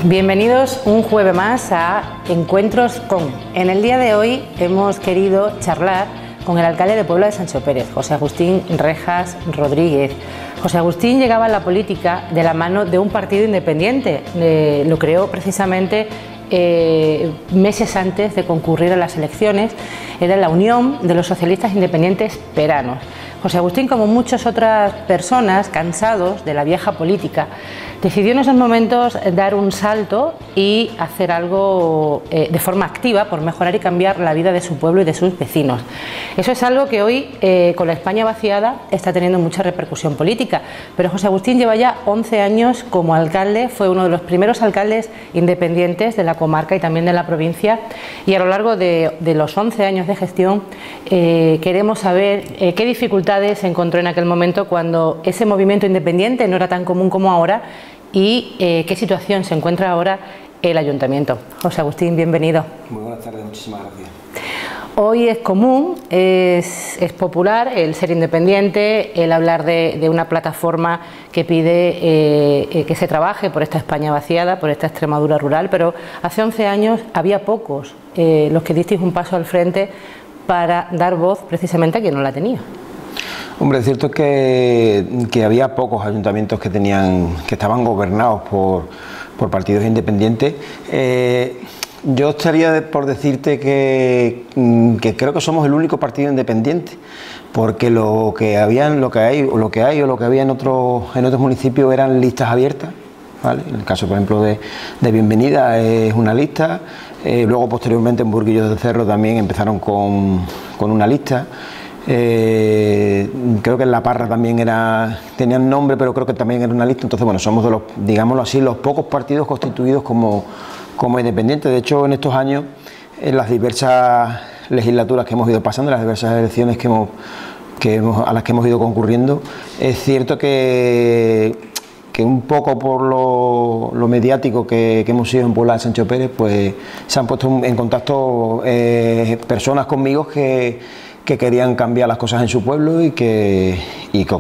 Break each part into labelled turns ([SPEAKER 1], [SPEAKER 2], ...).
[SPEAKER 1] Bienvenidos un jueves más a Encuentros con. En el día de hoy hemos querido charlar con el alcalde de Puebla de Sancho Pérez, José Agustín Rejas Rodríguez. José Agustín llegaba a la política de la mano de un partido independiente, lo creó precisamente meses antes de concurrir a las elecciones. Era la Unión de los Socialistas Independientes Peranos. José Agustín, como muchas otras personas cansados de la vieja política, decidió en esos momentos dar un salto y hacer algo de forma activa por mejorar y cambiar la vida de su pueblo y de sus vecinos. Eso es algo que hoy, con la España vaciada, está teniendo mucha repercusión política. Pero José Agustín lleva ya 11 años como alcalde, fue uno de los primeros alcaldes independientes de la comarca y también de la provincia, y a lo largo de los 11 años de gestión queremos saber qué dificultades se encontró en aquel momento cuando ese movimiento independiente no era tan común como ahora y qué situación se encuentra ahora el ayuntamiento. José Agustín, bienvenido.
[SPEAKER 2] Muy buenas tardes, muchísimas gracias.
[SPEAKER 1] Hoy es común, es popular el ser independiente, el hablar de una plataforma que pide que se trabaje por esta España vaciada, por esta Extremadura rural, pero hace 11 años había pocos los que disteis un paso al frente para dar voz precisamente a quien no la tenía.
[SPEAKER 2] Hombre, es cierto que había pocos ayuntamientos que estaban gobernados por partidos independientes. Yo estaría por decirte que creo que somos el único partido independiente, porque lo que hay o lo que había en otros municipios eran listas abiertas, ¿vale? En el caso, por ejemplo, de Bienvenida es una lista, luego posteriormente en Burguillos del Cerro también empezaron con una lista. Creo que en La Parra también tenían nombre, pero creo que también era una lista. Entonces, bueno, somos de los, digámoslo así, los pocos partidos constituidos como independientes. De hecho, en estos años, en las diversas legislaturas que hemos ido pasando, las diversas elecciones a las que hemos ido concurriendo, es cierto que un poco por lo mediático que hemos sido en Puebla de Sancho Pérez, pues se han puesto en contacto personas conmigo que querían cambiar las cosas en su pueblo y que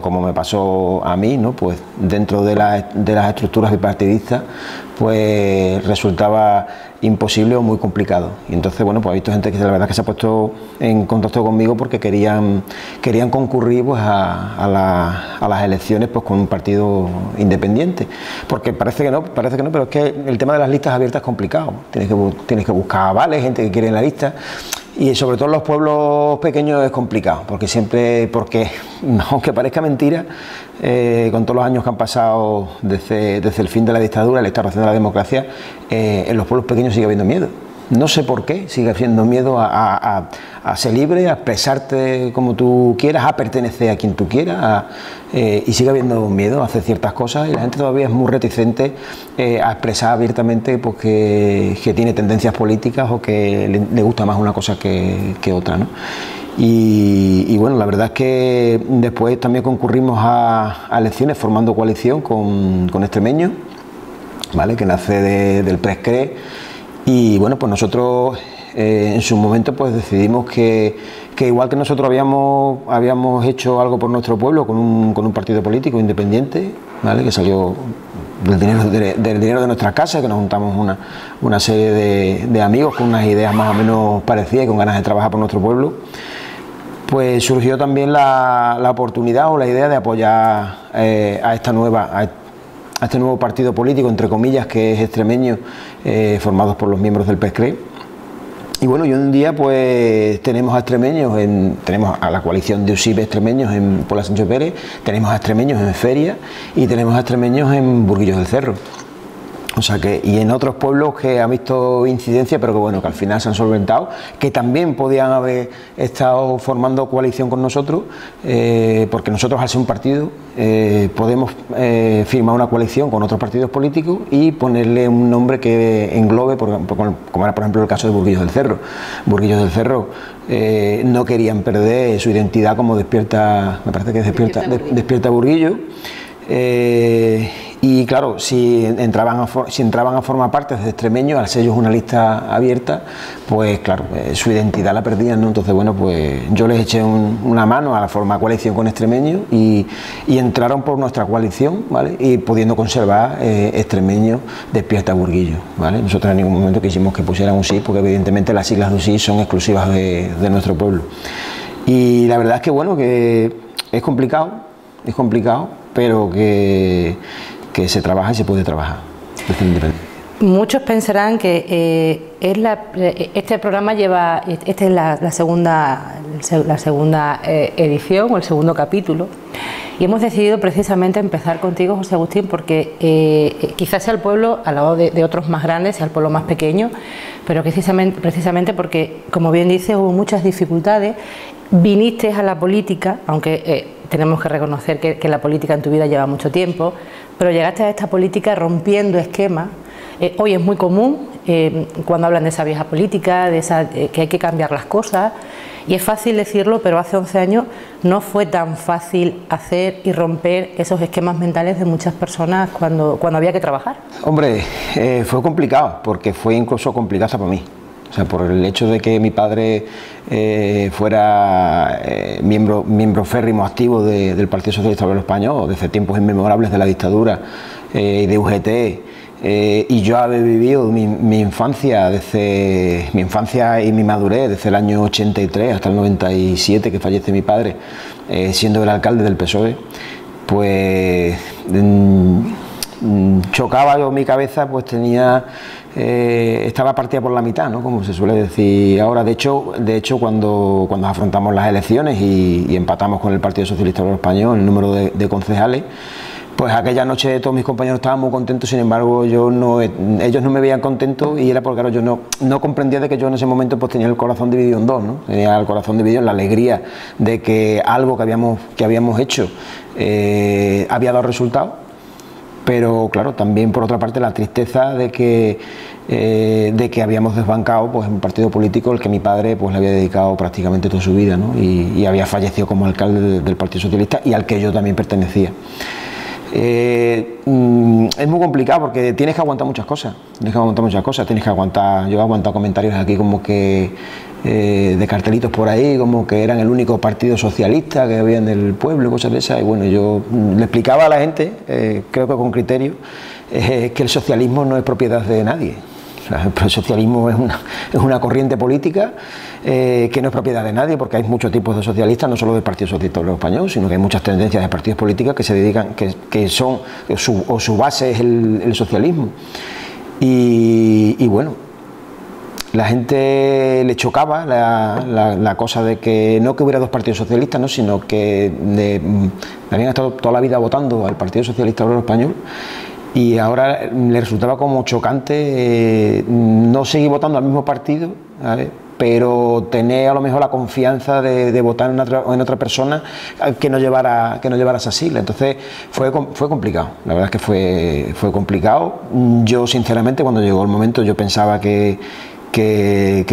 [SPEAKER 2] como me pasó a mí, ¿no? Pues dentro de las estructuras bipartidistas, pues resultaba imposible o muy complicado. Y entonces, bueno, pues he visto gente que la verdad que se ha puesto en contacto conmigo porque querían concurrir pues a las elecciones pues con un partido independiente. Porque parece que no, pero es que el tema de las listas abiertas es complicado. Tienes que buscar avales, gente que quiere en la lista. Y sobre todo en los pueblos pequeños es complicado, porque aunque parezca mentira, con todos los años que han pasado desde el fin de la dictadura, la instauración de la democracia, en los pueblos pequeños sigue habiendo miedo. No sé por qué, sigue habiendo miedo a ser libre, a expresarte como tú quieras, a pertenecer a quien tú quieras, y sigue habiendo miedo a hacer ciertas cosas y la gente todavía es muy reticente a expresar abiertamente pues, que tiene tendencias políticas o que le gusta más una cosa que otra, ¿no? Y bueno, la verdad es que después también concurrimos a elecciones formando coalición con Extremeños, ¿vale? Que nace del PRESCRE. Y bueno, pues nosotros en su momento pues decidimos que igual que nosotros habíamos hecho algo por nuestro pueblo con un partido político independiente, ¿vale? Que salió del dinero de nuestras casas, que nos juntamos una serie de amigos con unas ideas más o menos parecidas y con ganas de trabajar por nuestro pueblo, pues surgió también la oportunidad o la idea de apoyar a este nuevo partido político, entre comillas, que es Extremeños, formados por los miembros del PESCRE. Y bueno, y un día pues tenemos a Extremeños, tenemos a la coalición de USIP Extremeños en Puebla de Sancho Pérez, tenemos a Extremeños en Feria y tenemos a Extremeños en Burguillos del Cerro. O sea que, y en otros pueblos que han visto incidencia, pero que bueno, que al final se han solventado, que también podían haber estado formando coalición con nosotros, porque nosotros al ser un partido podemos firmar una coalición con otros partidos políticos y ponerle un nombre que englobe, como era por ejemplo el caso de Burguillos del Cerro. Burguillos del Cerro no querían perder su identidad como Despierta, me parece que es Despierta Burguillo. Y claro, si entraban a formar parte de Extremeños, al ser ellos una lista abierta, pues claro, su identidad la perdían, ¿no? Entonces, bueno, pues yo les eché una mano a la forma coalición con Extremeños y entraron por nuestra coalición, ¿vale? Y pudiendo conservar Extremeños despierta Burguillo, ¿vale? Nosotros en ningún momento quisimos que pusieran un sí, porque evidentemente las siglas de un sí son exclusivas de nuestro pueblo. Y la verdad es que, bueno, que es complicado, pero que se trabaja y se puede trabajar.
[SPEAKER 1] Muchos pensarán que este programa lleva, esta es la segunda edición o el segundo capítulo, y hemos decidido precisamente empezar contigo, José Agustín, porque quizás sea el pueblo, al lado de otros más grandes, sea el pueblo más pequeño, pero precisamente porque, como bien dices, hubo muchas dificultades. Viniste a la política, aunque tenemos que reconocer que la política en tu vida lleva mucho tiempo, pero llegaste a esta política rompiendo esquemas. Hoy es muy común cuando hablan de esa vieja política, que hay que cambiar las cosas, y es fácil decirlo, pero hace 11 años no fue tan fácil hacer y romper esos esquemas mentales de muchas personas cuando había que trabajar.
[SPEAKER 2] Hombre, fue complicado, porque fue incluso complicado para mí. O sea, por el hecho de que mi padre fuera miembro férrimo activo del Partido Socialista Obrero Español desde tiempos inmemorables de la dictadura y de UGT, y yo haber vivido mi infancia y mi madurez desde el año 83 hasta el 97 que fallece mi padre, siendo el alcalde del PSOE, pues chocaba yo mi cabeza, pues estaba partida por la mitad, ¿no? Como se suele decir ahora. De hecho cuando afrontamos las elecciones y empatamos con el Partido Socialista Obrero Español el número de concejales, pues aquella noche todos mis compañeros estaban muy contentos. Sin embargo, ellos no me veían contento, y era porque, claro, yo no comprendía de que yo en ese momento pues tenía el corazón dividido en dos, ¿no? Tenía el corazón dividido en la alegría de que algo que habíamos hecho había dado resultado, pero claro, también por otra parte la tristeza de que habíamos desbancado pues un partido político al que mi padre pues le había dedicado prácticamente toda su vida, ¿no? Y había fallecido como alcalde del Partido Socialista, y al que yo también pertenecía. Es muy complicado porque tienes que aguantar muchas cosas, yo he aguantado comentarios aquí como que de cartelitos por ahí, como que eran el único partido socialista que había en el pueblo y cosas de esas, y bueno, yo le explicaba a la gente, creo que con criterio, que el socialismo no es propiedad de nadie. O sea, el socialismo es una corriente política que no es propiedad de nadie, porque hay muchos tipos de socialistas, no solo del Partido Socialista Obrero Español, sino que hay muchas tendencias de partidos políticos que se dedican, su base es el socialismo. Y bueno, la gente le chocaba la cosa de que no que hubiera dos partidos socialistas, ¿no? Sino que habían estado toda la vida votando al Partido Socialista Obrero Español, y ahora le resultaba como chocante no seguir votando al mismo partido, ¿vale? Pero tener a lo mejor la confianza de votar en otra persona que no llevara esa sigla. Entonces fue complicado, la verdad es que fue complicado. Yo sinceramente, cuando llegó el momento, yo pensaba que en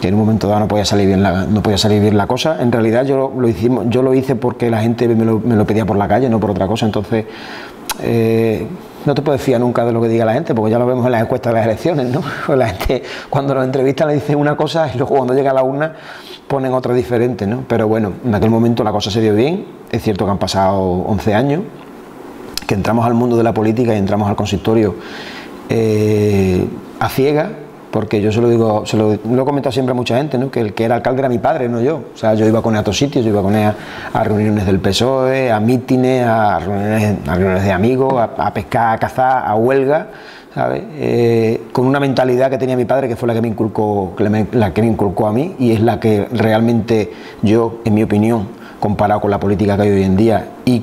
[SPEAKER 2] un momento dado no podía salir bien la cosa. En realidad yo lo hice porque la gente me lo pedía por la calle, no por otra cosa. Entonces no te puedes fiar nunca de lo que diga la gente, porque ya lo vemos en las encuestas de las elecciones, ¿no? Pues la gente cuando nos entrevistan le dicen una cosa y luego cuando llega a la urna ponen otra diferente, ¿no? Pero bueno, en aquel momento la cosa se dio bien. Es cierto que han pasado 11 años, que entramos al mundo de la política y entramos al consistorio a ciegas, porque yo lo he comentado siempre a mucha gente, ¿no? Que el que era alcalde era mi padre, no yo. O sea, yo iba con él a todos sitios, yo iba con él a reuniones del PSOE, a mítines, a reuniones de amigos, a pescar, a cazar, a huelga, ¿sabes? Con una mentalidad que tenía mi padre, que fue la que me inculcó a mí, y es la que realmente yo, en mi opinión, comparado con la política que hay hoy en día y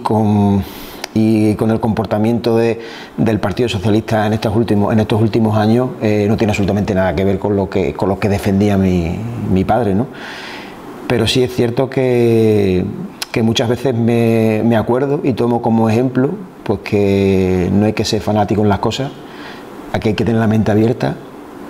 [SPEAKER 2] con el comportamiento del Partido Socialista en estos últimos años, no tiene absolutamente nada que ver con lo que defendía mi padre, ¿no? Pero sí es cierto que muchas veces me acuerdo y tomo como ejemplo pues que no hay que ser fanático en las cosas, aquí hay que tener la mente abierta,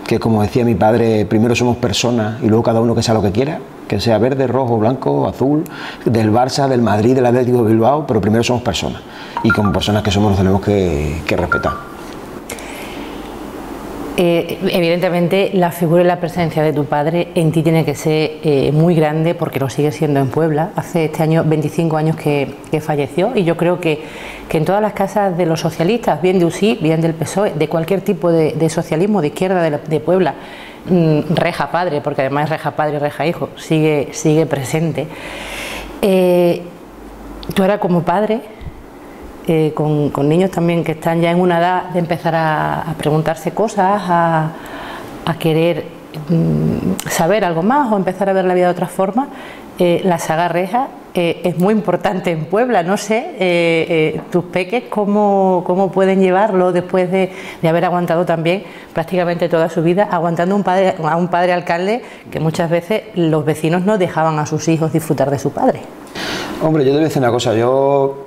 [SPEAKER 2] que como decía mi padre, primero somos personas y luego cada uno que sea lo que quiera, que sea verde, rojo, blanco, azul, del Barça, del Madrid, del Atlético de Bilbao, pero primero somos personas y como personas que somos nos tenemos que respetar.
[SPEAKER 1] Evidentemente la figura y la presencia de tu padre en ti tiene que ser muy grande, porque lo sigue siendo en Puebla. Hace este año 25 años que falleció, y yo creo que en todas las casas de los socialistas, bien de UCI, bien del PSOE, de cualquier tipo de socialismo de izquierda de Puebla, reja padre, porque además es reja padre y reja hijo, sigue presente. Tú ahora como padre, con niños también que están ya en una edad de empezar a preguntarse cosas, a querer saber algo más o empezar a ver la vida de otra forma, la saga Reja es muy importante en Puebla. No sé, tus peques cómo pueden llevarlo después de haber aguantado también prácticamente toda su vida, aguantando a un padre alcalde que muchas veces los vecinos no dejaban a sus hijos disfrutar de su padre.
[SPEAKER 2] Hombre, yo te voy a decir una cosa, yo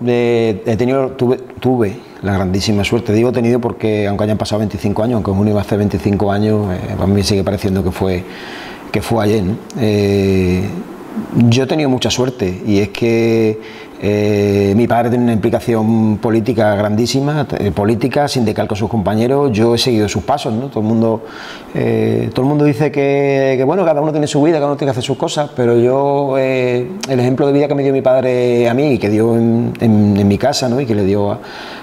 [SPEAKER 2] tuve la grandísima suerte, digo tenido porque aunque hayan pasado 25 años, aunque uno iba a hacer 25 años, a mí me sigue pareciendo que fue ayer, ¿no? Yo he tenido mucha suerte, y es que mi padre tiene una implicación política grandísima, política, sindical con sus compañeros. Yo he seguido sus pasos, ¿no? Todo el mundo dice que bueno, cada uno tiene su vida, cada uno tiene que hacer sus cosas, pero yo, el ejemplo de vida que me dio mi padre a mí y que dio en mi casa, ¿no? Y que le dio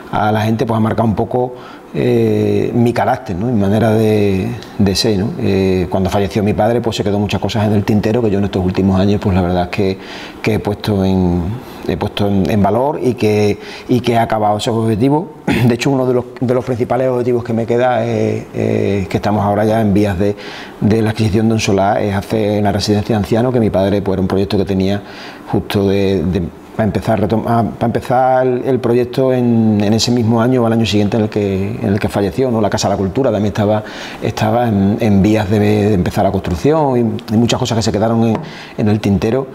[SPEAKER 2] a la gente, pues ha marcado un poco mi carácter, ¿no? Mi manera de ser, ¿no? Cuando falleció mi padre, pues se quedó muchas cosas en el tintero que yo en estos últimos años, pues la verdad es que he puesto en valor y que he acabado esos objetivos. De hecho, uno de los principales objetivos que me queda es que estamos ahora ya en vías de la adquisición de un solar, es hacer una residencia de ancianos, que mi padre, pues, era un proyecto que tenía justo para empezar el proyecto en ese mismo año o al año siguiente en el que falleció, ¿no? La Casa de la Cultura también estaba en vías de empezar la construcción, y muchas cosas que se quedaron en el tintero,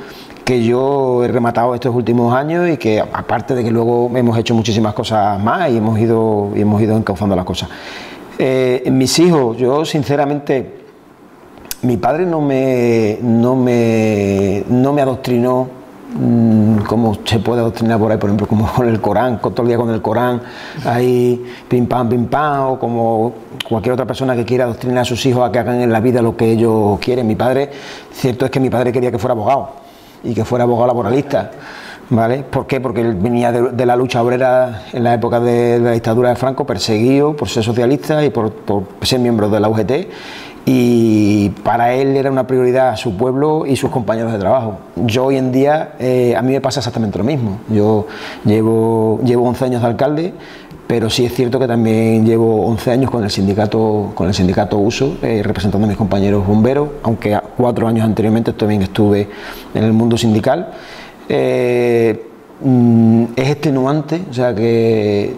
[SPEAKER 2] que yo he rematado estos últimos años, y que aparte de que luego hemos hecho muchísimas cosas más y hemos ido encauzando las cosas. Mis hijos, yo sinceramente, mi padre no me adoctrinó como se puede adoctrinar por ahí, por ejemplo, como con el Corán, todo el día con el Corán, ahí pim pam, o como cualquier otra persona que quiera adoctrinar a sus hijos a que hagan en la vida lo que ellos quieren. Mi padre, cierto es que mi padre quería que fuera abogado, y que fuera abogado laboralista, ¿vale? ¿Por qué? Porque él venía de la lucha obrera en la época de la dictadura de Franco, perseguido por ser socialista y por ser miembro de la UGT, y para él era una prioridad su pueblo y sus compañeros de trabajo. Yo hoy en día, a mí me pasa exactamente lo mismo. Yo llevo 11 años de alcalde, pero sí es cierto que también llevo 11 años con el sindicato USO, representando a mis compañeros bomberos, aunque 4 años anteriormente también estuve en el mundo sindical. Es extenuante, o sea que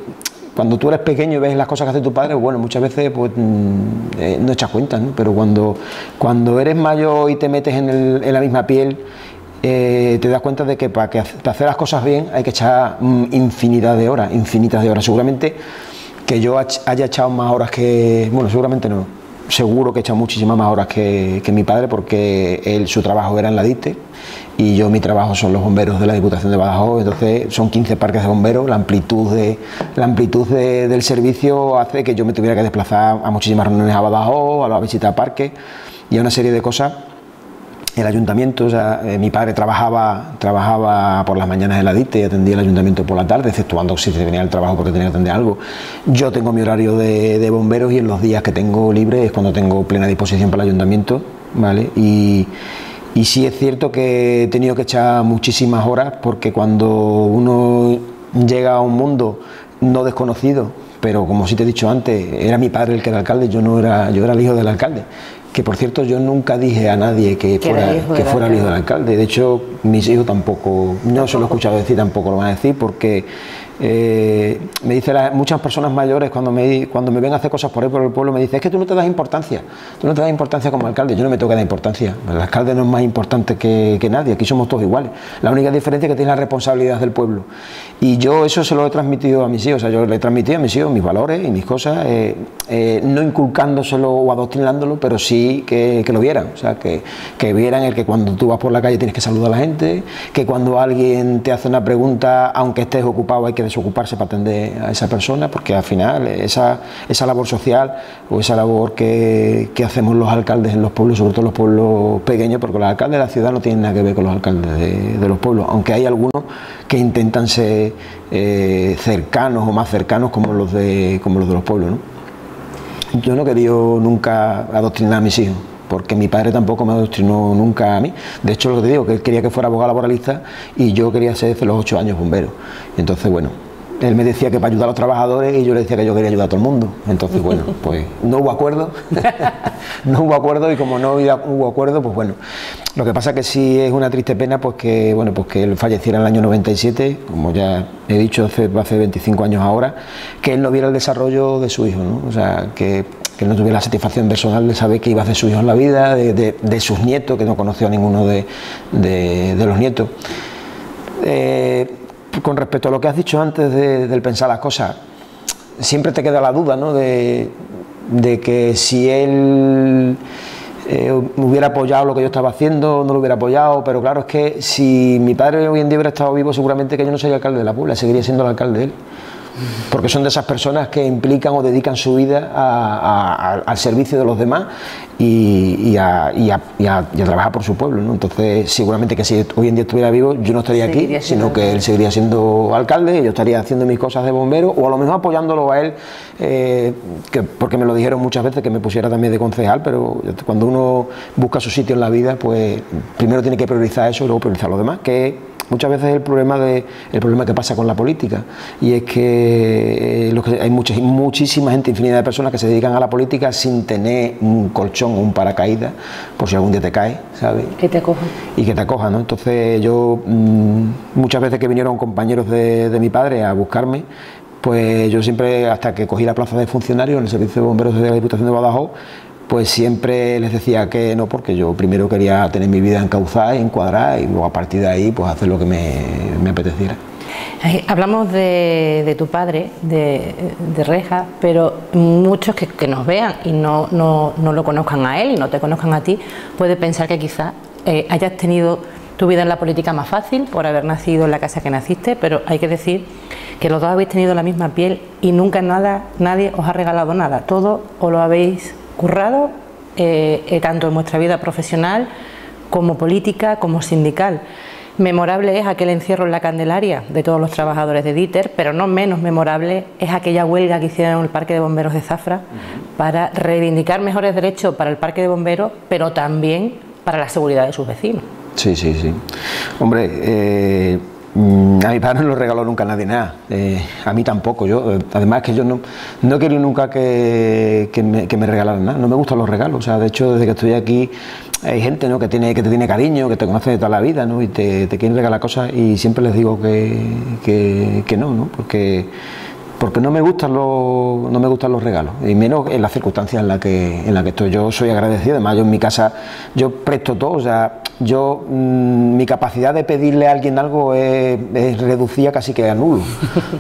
[SPEAKER 2] cuando tú eres pequeño y ves las cosas que hace tu padre, bueno, muchas veces pues no echas cuenta, ¿no? Pero cuando eres mayor y te metes en la misma piel, te das cuenta de que para hacer las cosas bien hay que echar infinitas de horas. Seguramente que yo haya echado más horas que... Bueno, seguramente no. Seguro que he echado muchísimas más horas que mi padre, porque su trabajo era en la DITE y mi trabajo son los bomberos de la Diputación de Badajoz. Entonces son 15 parques de bomberos, la amplitud del servicio hace que yo me tuviera que desplazar a muchísimas reuniones a Badajoz, a la visita a parques y a una serie de cosas. El ayuntamiento, o sea, mi padre trabajaba por las mañanas en la DITE y atendía el ayuntamiento por la tarde, exceptuando si se venía al trabajo porque tenía que atender algo. Yo tengo mi horario de bomberos, y en los días que tengo libre es cuando tengo plena disposición para el ayuntamiento, ¿vale? Y sí es cierto que he tenido que echar muchísimas horas, porque cuando uno llega a un mundo no desconocido, pero como sí te he dicho antes, era mi padre el que era alcalde, yo era el hijo del alcalde. Que por cierto, yo nunca dije a nadie que fuera el hijo del alcalde. De hecho, mis hijos tampoco, no se lo he escuchado decir, tampoco lo van a decir, porque Me dicen muchas personas mayores cuando me ven a hacer cosas por ahí por el pueblo, me dicen, es que tú no te das importancia, como alcalde. Yo no me tengo que dar importancia, el alcalde no es más importante que nadie, aquí somos todos iguales, la única diferencia es que tiene la responsabilidad del pueblo, y yo eso se lo he transmitido a mis hijos, o sea, yo le he transmitido a mis hijos mis valores y mis cosas, no inculcándoselo o adoctrinándolo, pero sí que lo vieran, o sea, que vieran el que cuando tú vas por la calle tienes que saludar a la gente, que cuando alguien te hace una pregunta, aunque estés ocupado, hay que desocuparse para atender a esa persona, porque al final esa labor social o esa labor que hacemos los alcaldes en los pueblos, sobre todo los pueblos pequeños, porque los alcaldes de la ciudad no tienen nada que ver con los alcaldes de los pueblos, aunque hay algunos que intentan ser cercanos o más cercanos como los de los pueblos, ¿no? Yo no he querido nunca adoctrinar a mis hijos, porque mi padre tampoco me adoctrinó nunca a mí. De hecho, lo que te digo, que él quería que fuera abogado laboralista y yo quería ser desde los 8 años bombero. Entonces, bueno, él me decía que para ayudar a los trabajadores y yo le decía que yo quería ayudar a todo el mundo. Entonces, bueno, pues no hubo acuerdo, y como no hubo acuerdo, pues bueno. Lo que pasa que sí es una triste pena, pues que él falleciera en el año 97, como ya he dicho, hace 25 años ahora, que él no viera el desarrollo de su hijo, ¿no? O sea, que él no tuviera la satisfacción personal de saber qué iba a hacer su hijo en la vida, de sus nietos, que no conoció a ninguno de los nietos. Con respecto a lo que has dicho antes del pensar las cosas, siempre te queda la duda, ¿no? de que si él hubiera apoyado lo que yo estaba haciendo, no lo hubiera apoyado, pero claro, es que si mi padre hoy en día hubiera estado vivo, seguramente que yo no sería alcalde de la Puebla, seguiría siendo el alcalde de él. Porque son de esas personas que implican o dedican su vida al servicio de los demás y a trabajar por su pueblo, ¿no? Entonces, seguramente que si hoy en día estuviera vivo, yo no estaría aquí, sino que él seguiría siendo alcalde, yo estaría haciendo mis cosas de bombero, o a lo mejor apoyándolo a él, porque me lo dijeron muchas veces que me pusiera también de concejal, pero cuando uno busca su sitio en la vida, pues primero tiene que priorizar eso y luego priorizar lo demás, que muchas veces es el problema que pasa con la política, y es que hay muchísima gente, infinidad de personas que se dedican a la política sin tener un colchón o un paracaídas por si algún día te caes, ¿sabes?
[SPEAKER 1] Que te acojan.
[SPEAKER 2] Y que te acojan, ¿no? Entonces yo, muchas veces que vinieron compañeros de mi padre a buscarme, pues yo siempre, hasta que cogí la plaza de funcionario en el servicio de bomberos de la Diputación de Badajoz, pues siempre les decía que no, porque yo primero quería tener mi vida encauzada y encuadrada, y luego a partir de ahí pues hacer lo que me apeteciera.
[SPEAKER 1] Hablamos de tu padre, de Rejas, pero muchos que nos vean y no lo conozcan a él y no te conozcan a ti, pueden pensar que quizás hayas tenido tu vida en la política más fácil por haber nacido en la casa que naciste, pero hay que decir que los dos habéis tenido la misma piel y nunca nadie os ha regalado nada, todo os lo habéis currado, tanto en vuestra vida profesional como política, como sindical. Memorable es aquel encierro en la Candelaria de todos los trabajadores de Díter, pero no menos memorable es aquella huelga que hicieron en el Parque de Bomberos de Zafra para reivindicar mejores derechos para el Parque de Bomberos, pero también para la seguridad de sus vecinos. Sí, sí, sí.
[SPEAKER 2] Hombre, a mi padre no lo regaló nunca nadie nada, a mí tampoco. Además que yo no he querido nunca que me regalaran nada, no me gustan los regalos. O sea, de hecho, desde que estoy aquí hay gente, ¿no?, que te tiene cariño, que te conoce de toda la vida, ¿no?, y te quieren regalar cosas, y siempre les digo que no, porque no me gustan los regalos, y menos en las circunstancias en las que estoy. Yo soy agradecido, además yo en mi casa yo presto todo, o sea, mi capacidad de pedirle a alguien algo es reducida casi que a nulo.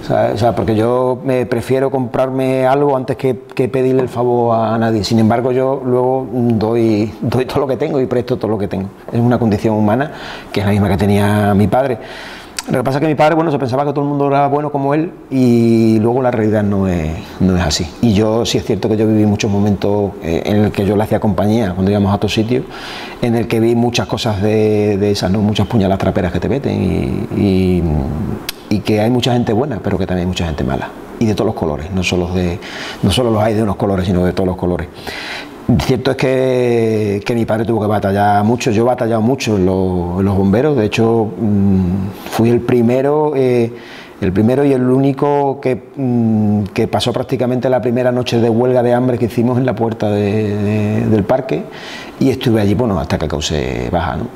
[SPEAKER 2] O sea, porque yo prefiero comprarme algo antes que pedirle el favor a nadie. Sin embargo, yo luego doy todo lo que tengo y presto todo lo que tengo. Es una condición humana que es la misma que tenía mi padre. Lo que pasa es que mi padre, bueno, se pensaba que todo el mundo era bueno como él, y luego la realidad no es así. Y yo sí es cierto que yo viví muchos momentos en el que yo le hacía compañía cuando íbamos a otros sitios, en el que vi muchas cosas de esas, ¿no?, muchas puñaladas traperas que te meten, y que hay mucha gente buena, pero que también hay mucha gente mala, y de todos los colores, no solo los hay de unos colores, sino de todos los colores. Cierto es que mi padre tuvo que batallar mucho. Yo he batallado mucho en los bomberos. De hecho, fui el primero y el único que pasó prácticamente la primera noche de huelga de hambre que hicimos en la puerta del parque, y estuve allí, bueno, hasta que causé baja, ¿no?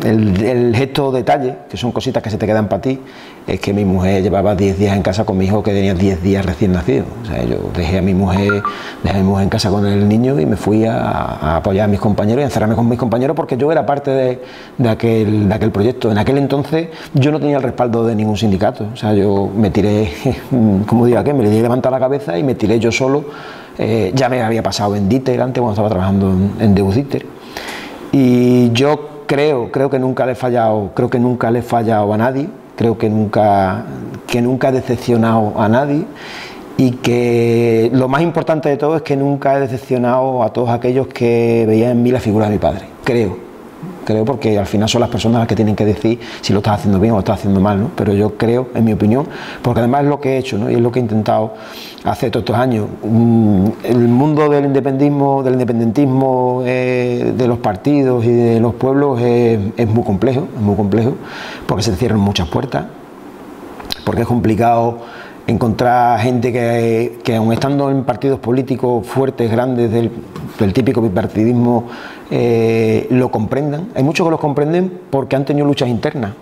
[SPEAKER 2] el gesto detalle, que son cositas que se te quedan para ti, es que mi mujer llevaba 10 días en casa con mi hijo que tenía 10 días recién nacido. O sea, yo dejé a mi mujer en casa con el niño y me fui a apoyar a mis compañeros y a encerrarme con mis compañeros porque yo era parte de aquel proyecto. En aquel entonces yo no tenía el respaldo de ningún sindicato. O sea, yo me tiré, como digo, me le di levantar la cabeza y me tiré yo solo. Ya me había pasado en Diter antes cuando estaba trabajando en Deus Diter. Y yo creo que nunca le he fallado, a nadie, creo que nunca he decepcionado a nadie y que lo más importante de todo es que nunca he decepcionado a todos aquellos que veían en mí la figura de mi padre, creo porque al final son las personas las que tienen que decir si lo estás haciendo bien o lo estás haciendo mal, ¿no? Pero yo creo, en mi opinión, porque además es lo que he hecho, ¿no? Y es lo que he intentado hacer todos estos años. El mundo del independentismo, de los partidos y de los pueblos es muy complejo, porque se cierran muchas puertas, porque es complicado encontrar gente que aun estando en partidos políticos fuertes, grandes, del típico bipartidismo, lo comprendan. Hay muchos que los comprenden porque han tenido luchas internas.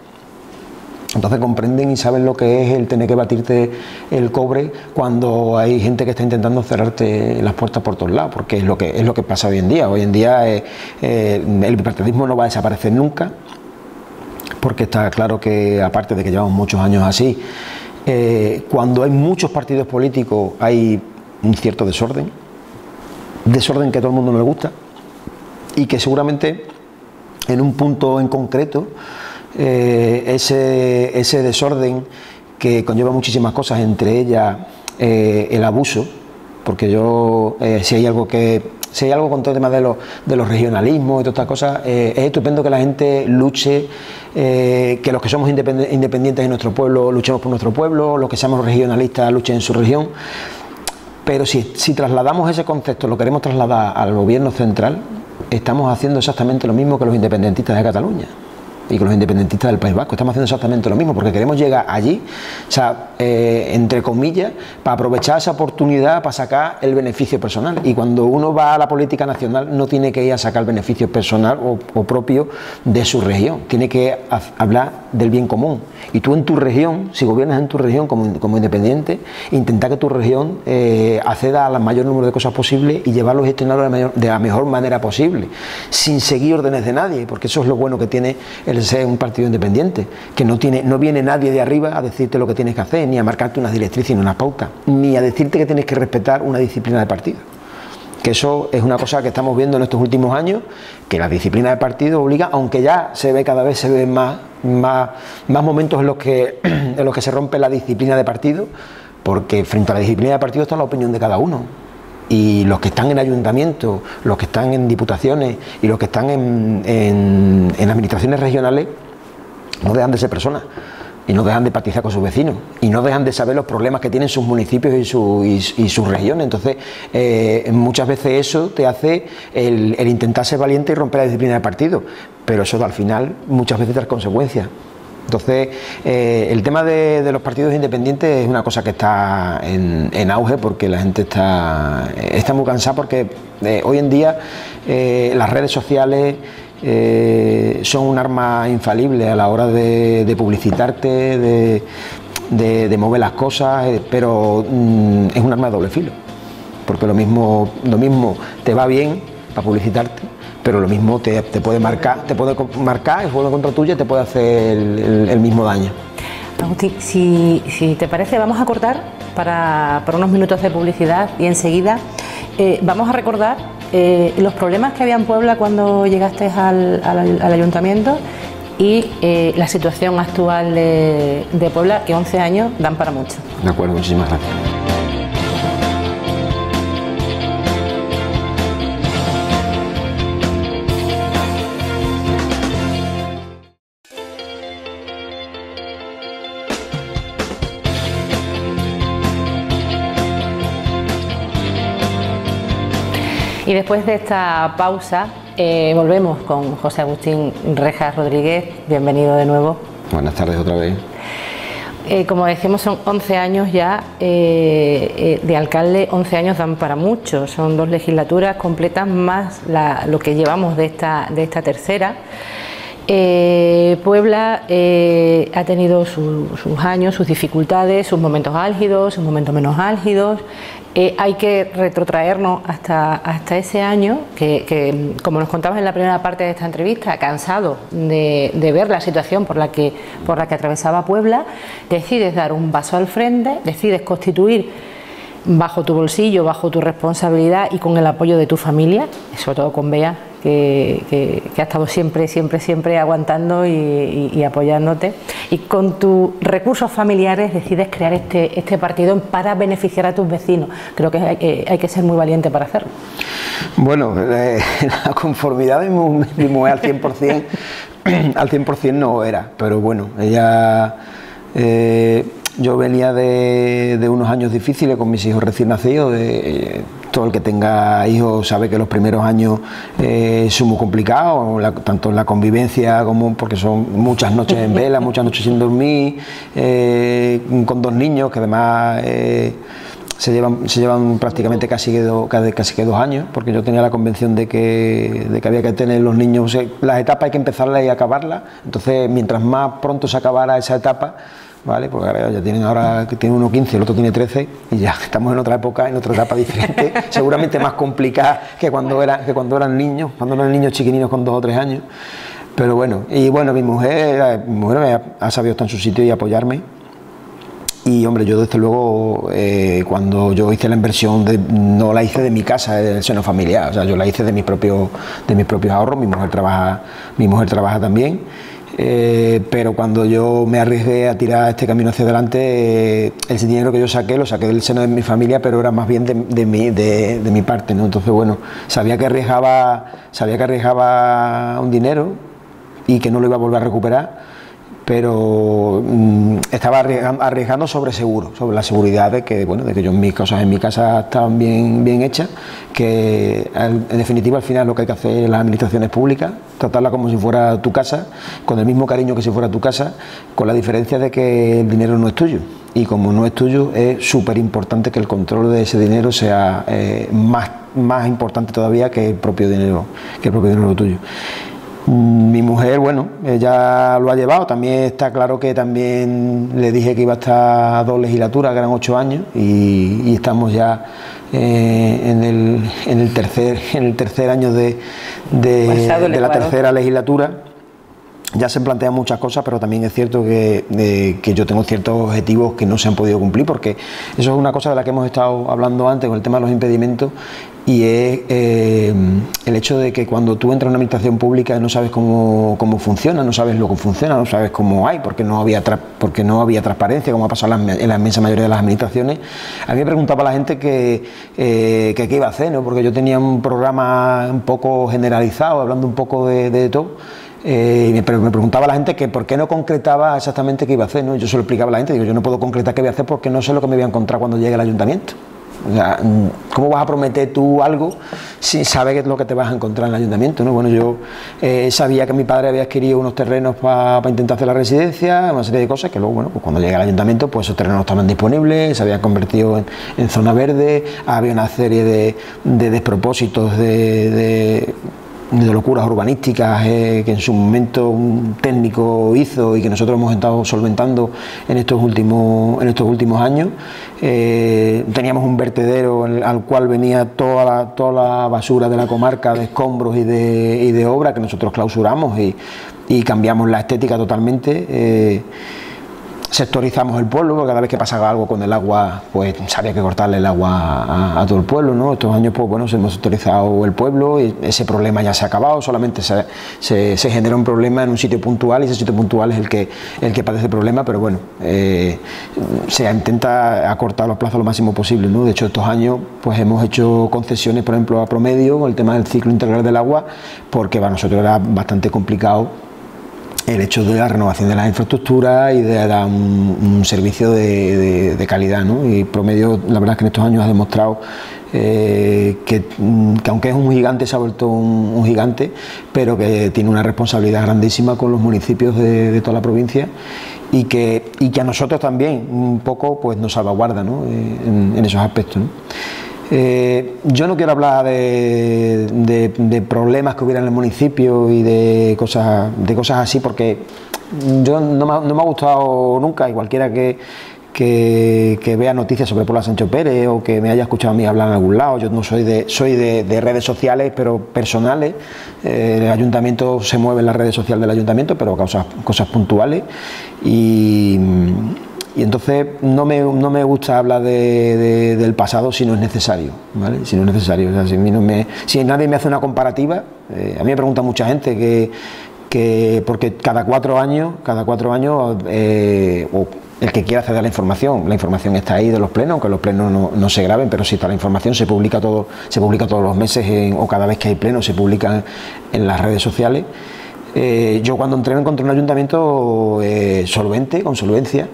[SPEAKER 2] Entonces comprenden y saben lo que es el tener que batirte el cobre cuando hay gente que está intentando cerrarte las puertas por todos lados, porque es lo que pasa hoy en día. Hoy en día el bipartidismo no va a desaparecer nunca, porque está claro que, aparte de que llevamos muchos años así, cuando hay muchos partidos políticos hay un cierto desorden que a todo el mundo no le gusta y que seguramente en un punto en concreto ese desorden que conlleva muchísimas cosas, entre ellas el abuso, porque si hay algo con todo el tema de los regionalismos y todas estas cosas, es estupendo que la gente luche, que los que somos independientes en nuestro pueblo luchemos por nuestro pueblo, los que seamos regionalistas luchen en su región, pero si trasladamos ese concepto, lo queremos trasladar al gobierno central, estamos haciendo exactamente lo mismo que los independentistas de Cataluña y con los independentistas del País Vasco. Estamos haciendo exactamente lo mismo porque queremos llegar allí, o sea, entre comillas, para aprovechar esa oportunidad para sacar el beneficio personal. Y cuando uno va a la política nacional no tiene que ir a sacar beneficio personal o propio de su región, tiene que hablar del bien común. Y tú en tu región, si gobiernas en tu región como independiente, intenta que tu región acceda al mayor número de cosas posible y llevarlos gestionados de la mejor manera posible, sin seguir órdenes de nadie, porque eso es lo bueno que tiene el ser un partido independiente, que no viene nadie de arriba a decirte lo que tienes que hacer, ni a marcarte unas directrices ni unas pautas, ni a decirte que tienes que respetar una disciplina de partido. Que eso es una cosa que estamos viendo en estos últimos años, que la disciplina de partido obliga, aunque ya cada vez se ven más momentos en los que se rompe la disciplina de partido, porque frente a la disciplina de partido está la opinión de cada uno. Y los que están en ayuntamientos, los que están en diputaciones y los que están en administraciones regionales no dejan de ser personas y no dejan de empatizar con sus vecinos y no dejan de saber los problemas que tienen sus municipios y sus regiones. Entonces muchas veces eso te hace el intentar ser valiente y romper la disciplina de partido, pero eso al final muchas veces trae consecuencias. Entonces, el tema de los partidos independientes es una cosa que está en auge, porque la gente está muy cansada, porque hoy en día las redes sociales son un arma infalible a la hora de publicitarte, de mover las cosas, pero es un arma de doble filo, porque lo mismo te va bien para publicitarte, pero lo mismo te puede marcar, es juego contra tuya y te puede hacer el mismo daño.
[SPEAKER 1] Agustín, si te parece, vamos a cortar para unos minutos de publicidad y enseguida vamos a recordar los problemas que había en Puebla cuando llegaste al ayuntamiento y la situación actual de Puebla, que 11 años dan para mucho.
[SPEAKER 2] De acuerdo, muchísimas gracias.
[SPEAKER 1] Y después de esta pausa volvemos con José Agustín Rejas Rodríguez. Bienvenido de nuevo.
[SPEAKER 2] Buenas tardes otra vez.
[SPEAKER 1] Como decimos, son 11 años ya de alcalde. 11 años dan para mucho, son 2 legislaturas completas más lo que llevamos de esta tercera. Puebla ha tenido sus años, sus dificultades, sus momentos álgidos, sus momentos menos álgidos. Hay que retrotraernos hasta ese año que, como nos contabas en la primera parte de esta entrevista, cansado de ver la situación por la que atravesaba Puebla, decides dar un paso al frente, decides constituir bajo tu bolsillo, bajo tu responsabilidad y con el apoyo de tu familia, sobre todo con Bea, que ha estado siempre aguantando y apoyándote, y con tus recursos familiares decides crear este partido para beneficiar a tus vecinos. Creo que hay que ser muy valiente para hacerlo.
[SPEAKER 2] Bueno, la conformidad de mi mujer al 100% no era, pero bueno, ella... yo venía de unos años difíciles con mis hijos recién nacidos. Todo el que tenga hijos sabe que los primeros años son muy complicados, tanto en la convivencia como porque son muchas noches en vela, muchas noches sin dormir, con 2 niños que además se llevan prácticamente casi que 2 años, porque yo tenía la convención de que había que tener los niños, las etapas hay que empezarlas y acabarlas. Entonces, mientras más pronto se acabara esa etapa, ¿vale? Porque ahora ya tiene uno 15, el otro tiene 13 y ya estamos en otra época, en otra etapa diferente, seguramente más complicada que cuando eran niños chiquininos con 2 o 3 años. Pero bueno, y bueno, mi mujer ha sabido estar en su sitio y apoyarme. Y hombre, yo desde luego, cuando yo hice la inversión, no la hice de mi casa, del seno familiar, o sea, yo la hice de mis propios ahorros. Mi mujer trabaja también. Pero cuando yo me arriesgué a tirar este camino hacia adelante, el dinero que yo saqué, lo saqué del seno de mi familia, pero era más bien de mi parte, ¿no? Entonces, bueno, sabía que arriesgaba un dinero y que no lo iba a volver a recuperar, pero estaba arriesgando sobre la seguridad de que mis cosas en mi casa estaban bien hechas, que en definitiva al final lo que hay que hacer en las administraciones públicas, tratarla como si fuera tu casa, con el mismo cariño que si fuera tu casa, con la diferencia de que el dinero no es tuyo, y como no es tuyo es súper importante que el control de ese dinero sea más importante todavía que el propio dinero tuyo. Mi mujer, bueno, ella lo ha llevado. También está claro que también le dije que iba a estar 2 legislaturas, que eran 8 años, y estamos ya en el tercer año de la tercera legislatura. Ya se plantean muchas cosas, pero también es cierto que yo tengo ciertos objetivos que no se han podido cumplir, porque eso es una cosa de la que hemos estado hablando antes con el tema de los impedimentos, y es el hecho de que cuando tú entras en una administración pública no sabes cómo funciona, no sabes lo que funciona, no sabes cómo hay, porque no había transparencia, como ha pasado en la inmensa mayoría de las administraciones. A mí me preguntaba la gente que qué iba a hacer, ¿no? Porque yo tenía un programa un poco generalizado, hablando un poco de todo. Pero me preguntaba la gente que por qué no concretaba exactamente qué iba a hacer, ¿no? Yo se lo explicaba a la gente, digo, yo no puedo concretar qué voy a hacer porque no sé lo que me voy a encontrar cuando llegue al ayuntamiento. O sea, ¿cómo vas a prometer tú algo si sabes qué es lo que te vas a encontrar en el ayuntamiento, ¿no? Bueno, yo sabía que mi padre había adquirido unos terrenos para intentar hacer la residencia, una serie de cosas que luego, bueno, pues cuando llegué al ayuntamiento, pues esos terrenos no estaban disponibles, se habían convertido en zona verde, había una serie de despropósitos de locuras urbanísticas que en su momento un técnico hizo y que nosotros hemos estado solventando en estos últimos años. Teníamos un vertedero al cual venía toda la basura de la comarca, de escombros y de obra, que nosotros clausuramos y cambiamos la estética totalmente. Sectorizamos el pueblo, porque cada vez que pasaba algo con el agua, pues había que cortarle el agua a todo el pueblo, ¿no? Estos años, pues bueno, hemos sectorizado el pueblo y ese problema ya se ha acabado. Solamente se genera un problema en un sitio puntual, y ese sitio puntual es el que padece el problema, pero bueno, se intenta acortar los plazos lo máximo posible, ¿no? De hecho, estos años pues hemos hecho concesiones, por ejemplo, a Promedio, con el tema del ciclo integral del agua, porque para nosotros era bastante complicado el hecho de la renovación de las infraestructuras y de dar un servicio de calidad, ¿no? Y Promedio, la verdad es que en estos años ha demostrado que aunque es un gigante, se ha vuelto un gigante, pero que tiene una responsabilidad grandísima con los municipios de toda la provincia, y que a nosotros también un poco pues nos salvaguarda, ¿no? En esos aspectos, ¿no? Yo no quiero hablar de problemas que hubiera en el municipio y de cosas así, porque yo no me ha gustado nunca, y cualquiera que vea noticias sobre Puebla de Sancho Pérez o que me haya escuchado a mí hablar en algún lado. Yo no soy de redes sociales, pero personales. El ayuntamiento se mueve en las redes sociales del ayuntamiento, pero cosas puntuales. Y entonces no me gusta hablar del pasado si no es necesario, ¿vale? Si no es necesario. O sea, si nadie me hace una comparativa, a mí me pregunta mucha gente porque cada cuatro años o el que quiera acceder a la información está ahí de los plenos, aunque los plenos no se graben, pero sí está la información, se publica todos los meses o cada vez que hay plenos se publican en las redes sociales. Yo cuando entré me encontré un ayuntamiento con solvencia,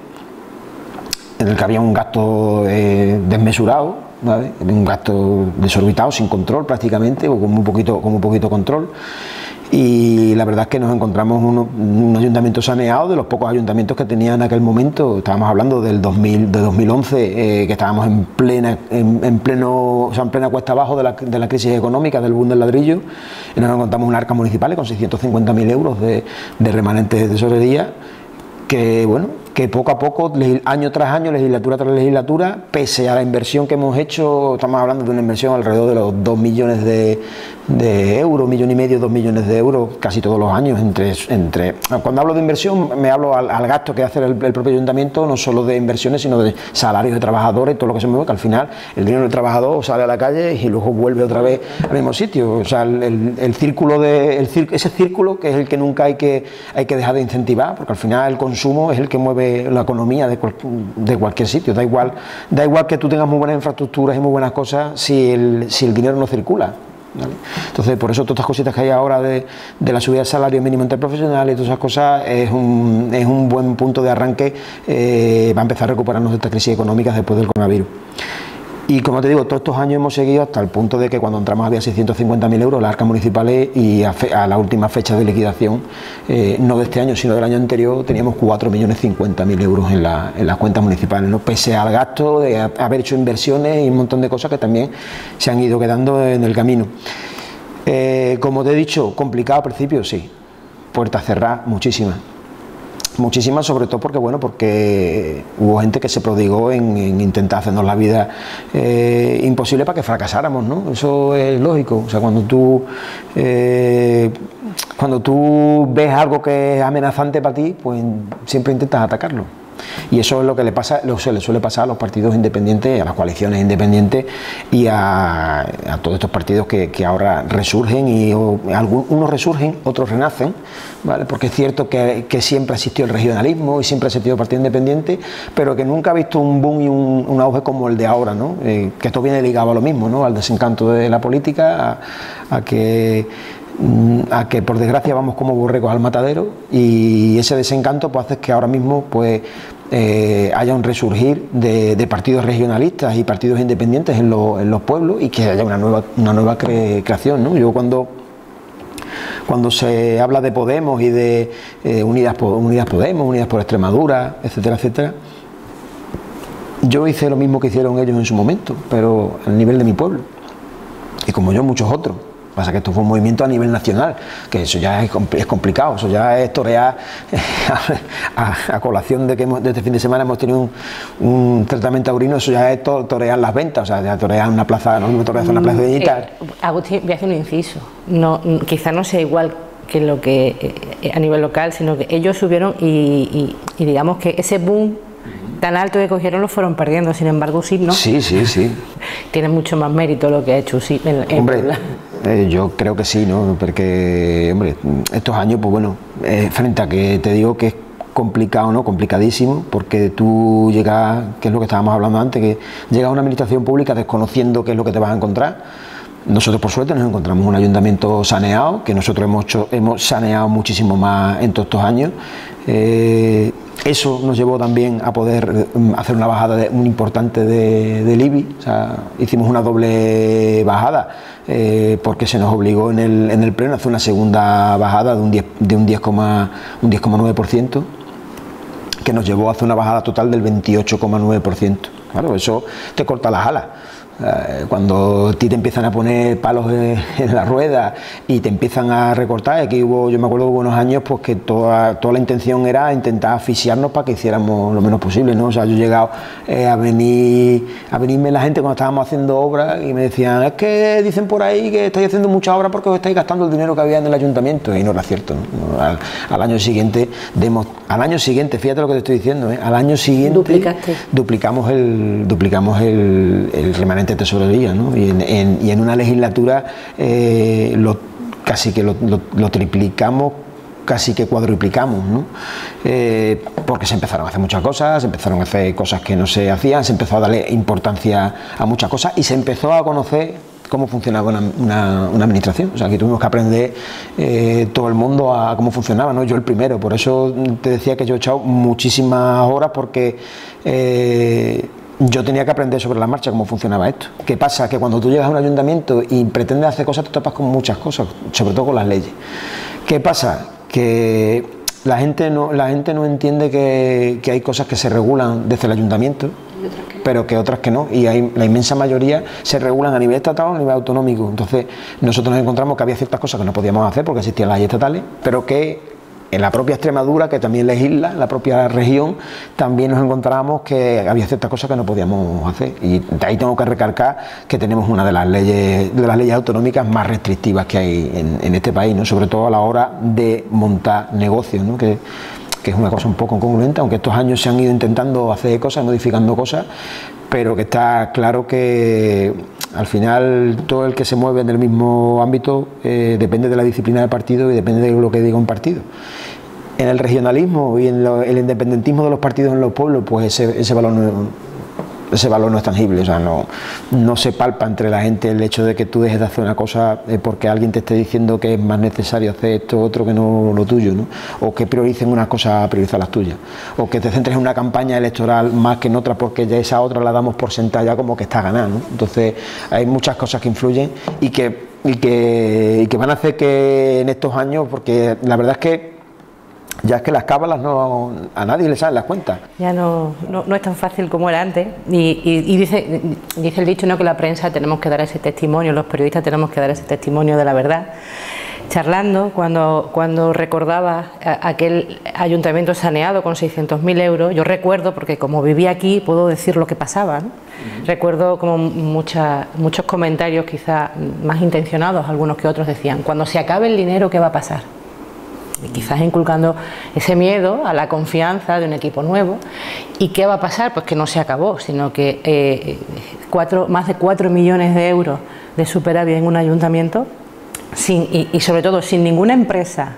[SPEAKER 2] en el que había un gasto desmesurado, ¿vale? Un gasto desorbitado, sin control prácticamente, o con muy poquito control. Y la verdad es que nos encontramos un ayuntamiento saneado, de los pocos ayuntamientos que tenía en aquel momento. Estábamos hablando de 2011, que estábamos en plena cuesta abajo de la crisis económica, del boom del ladrillo, y nos encontramos un arca municipal con 650.000 euros de remanentes de tesorería, que poco a poco, año tras año, legislatura tras legislatura, pese a la inversión que hemos hecho, estamos hablando de una inversión alrededor de los 2 millones de euros, 1,5 millones, 2 millones de euros, casi todos los años. Cuando hablo de inversión, me hablo al gasto que hace el propio ayuntamiento, no solo de inversiones, sino de salarios de trabajadores, todo lo que se mueve, que al final el dinero del trabajador sale a la calle y luego vuelve otra vez al mismo sitio. O sea, ese círculo que es el que nunca hay que dejar de incentivar, porque al final el consumo es el que mueve la economía de cualquier sitio. Da igual que tú tengas muy buenas infraestructuras y muy buenas cosas si el dinero no circula, ¿vale? Entonces, por eso todas estas cositas que hay ahora de la subida del salario mínimo interprofesional y todas esas cosas es un buen punto de arranque para empezar a recuperarnos de esta crisis económica después del coronavirus. Y como te digo, todos estos años hemos seguido hasta el punto de que cuando entramos había 650.000 euros las arcas municipales, y a la última fecha de liquidación, no de este año sino del año anterior, teníamos 4.050.000 euros en las cuentas municipales, ¿no? Pese al gasto de haber hecho inversiones y un montón de cosas que también se han ido quedando en el camino. Como te he dicho, complicado al principio, sí, puertas cerradas, muchísimas, sobre todo porque hubo gente que se prodigó en intentar hacernos la vida imposible para que fracasáramos, ¿no? Eso es lógico. O sea, cuando tú ves algo que es amenazante para ti, pues siempre intentas atacarlo. Y eso es lo que le suele pasar a los partidos independientes, a las coaliciones independientes y a todos estos partidos que ahora resurgen, y unos resurgen, otros renacen, ¿vale? Porque es cierto que siempre existió el regionalismo y siempre ha existido el partido independiente, pero que nunca ha visto un boom y un auge como el de ahora, ¿no? Que esto viene ligado a lo mismo, ¿no? Al desencanto de la política, a que por desgracia vamos como borregos al matadero, y ese desencanto pues hace que ahora mismo pues haya un resurgir de partidos regionalistas y partidos independientes en los pueblos, y que haya una nueva creación, ¿no? Yo cuando se habla de Podemos y de Unidas Podemos, Unidas por Extremadura, etcétera, etcétera, yo hice lo mismo que hicieron ellos en su momento, pero al nivel de mi pueblo, y como yo muchos otros. Pasa que esto fue un movimiento a nivel nacional, que eso ya es complicado, eso ya es torear a colación de que este fin de semana hemos tenido un tratamiento taurino. Eso ya es torear las ventas, o sea, ya torear una plaza, no torear una plaza de tal.
[SPEAKER 1] Agustín, voy a hacer un inciso, quizá no sea igual que lo que a nivel local, sino que ellos subieron y digamos que ese boom tan alto que cogieron lo fueron perdiendo. Sin embargo, USIP, ¿no?
[SPEAKER 2] Sí.
[SPEAKER 1] Tiene mucho más mérito lo que ha hecho USIP en Puebla.
[SPEAKER 2] Yo creo que sí, ¿no? Porque, hombre, estos años, pues bueno, frente a que te digo que es complicado, ¿no? Complicadísimo, porque tú llegas, que es lo que estábamos hablando antes, que llegas a una administración pública desconociendo qué es lo que te vas a encontrar. Nosotros, por suerte, nos encontramos un ayuntamiento saneado, que nosotros hemos saneado muchísimo más en todos estos años. Eso nos llevó también a poder hacer una bajada muy importante del IBI. O sea, hicimos una doble bajada porque se nos obligó en el pleno a hacer una segunda bajada de un 10,9%, que nos llevó a hacer una bajada total del 28,9%. Claro, eso te corta las alas. Cuando a ti te empiezan a poner palos en la rueda y te empiezan a recortar, aquí yo me acuerdo de unos años pues que toda la intención era intentar asfixiarnos para que hiciéramos lo menos posible, ¿no? O sea, yo he llegado a venirme la gente cuando estábamos haciendo obras y me decían, es que dicen por ahí que estáis haciendo mucha obra porque os estáis gastando el dinero que había en el ayuntamiento, y no era cierto, ¿no? Al año siguiente, fíjate lo que te estoy diciendo, al año siguiente duplicamos el remanente de tesorería, ¿no? Y en una legislatura casi que lo triplicamos, casi que cuadruplicamos, ¿no? Porque se empezaron a hacer muchas cosas, se empezaron a hacer cosas que no se hacían, se empezó a darle importancia a muchas cosas y se empezó a conocer cómo funcionaba una administración. O sea, que tuvimos que aprender todo el mundo a cómo funcionaba, ¿no? Yo el primero, por eso te decía que yo he echado muchísimas horas, porque yo tenía que aprender sobre la marcha cómo funcionaba esto. ¿Qué pasa? Que cuando tú llegas a un ayuntamiento y pretendes hacer cosas, te topas con muchas cosas, sobre todo con las leyes. ¿Qué pasa? Que la gente no entiende que hay cosas que se regulan desde el ayuntamiento, pero que otras que no, y la inmensa mayoría se regulan a nivel estatal o a nivel autonómico. Entonces nosotros nos encontramos que había ciertas cosas que no podíamos hacer porque existían las leyes estatales, pero que en la propia Extremadura, que también legisla, la propia región, también nos encontrábamos que había ciertas cosas que no podíamos hacer. Y de ahí tengo que recalcar que tenemos una de las leyes autonómicas más restrictivas que hay en este país, ¿no? Sobre todo a la hora de montar negocios, ¿no? Que es una cosa un poco incongruente, aunque estos años se han ido intentando hacer cosas, modificando cosas, pero que está claro que al final todo el que se mueve en el mismo ámbito depende de la disciplina del partido y depende de lo que diga un partido. En el regionalismo y en el independentismo de los partidos en los pueblos, pues ese valor no es tangible. O sea, no se palpa entre la gente el hecho de que tú dejes de hacer una cosa porque alguien te esté diciendo que es más necesario hacer esto otro que no lo tuyo, ¿no? O que prioricen unas cosas a priorizar las tuyas, o que te centres en una campaña electoral más que en otra porque ya esa otra la damos por sentada ya como que está ganada, ¿no? Entonces hay muchas cosas que influyen y que van a hacer que en estos años, porque la verdad es que ya es que las cábalas a nadie le salen las cuentas.
[SPEAKER 1] Ya no es tan fácil como era antes. Y dice el dicho, ¿no?, que la prensa tenemos que dar ese testimonio, los periodistas tenemos que dar ese testimonio de la verdad. Charlando, cuando recordaba aquel ayuntamiento saneado con 600.000 euros, yo recuerdo, porque como vivía aquí puedo decir lo que pasaba, ¿no? Recuerdo como muchos comentarios, quizás más intencionados, algunos que otros, decían: cuando se acabe el dinero, ¿qué va a pasar? Y quizás inculcando ese miedo a la confianza de un equipo nuevo. ¿Y qué va a pasar? Pues que no se acabó, sino que más de 4 millones de euros de superávit en un ayuntamiento, y sobre todo sin ninguna empresa,